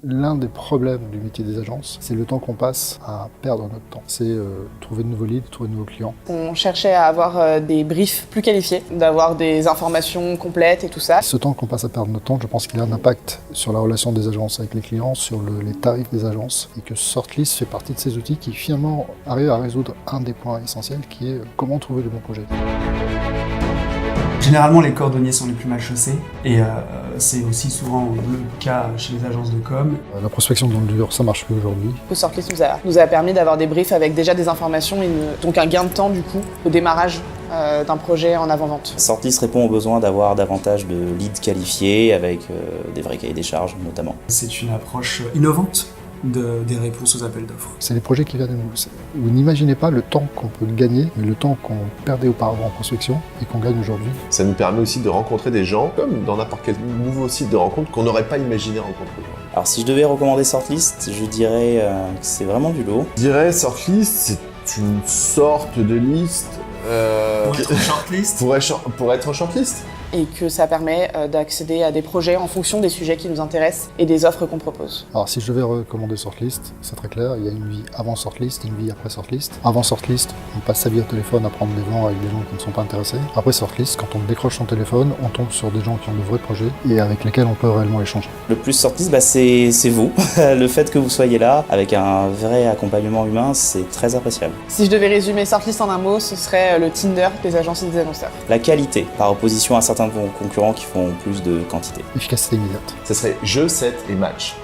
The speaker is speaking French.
L'un des problèmes du métier des agences, c'est le temps qu'on passe à perdre notre temps. C'est trouver de nouveaux leads, trouver de nouveaux clients. On cherchait à avoir des briefs plus qualifiés, d'avoir des informations complètes et tout ça. Ce temps qu'on passe à perdre notre temps, je pense qu'il a un impact sur la relation des agences avec les clients, sur les tarifs des agences, et que Sortlist fait partie de ces outils qui finalement arrivent à résoudre un des points essentiels qui est comment trouver de bons projets. Généralement, les cordonniers sont les plus mal chaussés et c'est aussi souvent le cas chez les agences de com. La prospection dans le dur, ça marche plus aujourd'hui. Sortlist nous a permis d'avoir des briefs avec déjà des informations, donc un gain de temps du coup au démarrage d'un projet en avant-vente. Sortlist répond au besoin d'avoir davantage de leads qualifiés avec des vrais cahiers des charges notamment. C'est une approche innovante des réponses aux appels d'offres. C'est les projets qui viennent à nous. Vous n'imaginez pas le temps qu'on peut gagner, mais le temps qu'on perdait auparavant en prospection et qu'on gagne aujourd'hui. Ça nous permet aussi de rencontrer des gens, comme dans n'importe quel nouveau site de rencontre, qu'on n'aurait pas imaginé rencontrer. Alors si je devais recommander Sortlist, je dirais que c'est vraiment du lot. Je dirais Sortlist, c'est une sorte de liste... Pour être en shortlist Pour être en shortlist. Et que ça permet d'accéder à des projets en fonction des sujets qui nous intéressent et des offres qu'on propose. Alors si je devais recommander Sortlist, c'est très clair, il y a une vie avant Sortlist et une vie après Sortlist. Avant Sortlist, on passe sa vie au téléphone à prendre des vents avec des gens qui ne sont pas intéressés. Après Sortlist, quand on décroche son téléphone, on tombe sur des gens qui ont de vrais projets et avec lesquels on peut réellement échanger. Le plus Sortlist, c'est vous. Le fait que vous soyez là, avec un vrai accompagnement humain, c'est très appréciable. Si je devais résumer Sortlist en un mot, ce serait le Tinder des agences et des annonceurs. La qualité, par opposition à certains concurrents qui font plus de quantité. Efficacité immédiate. Ça serait jeu, set et match.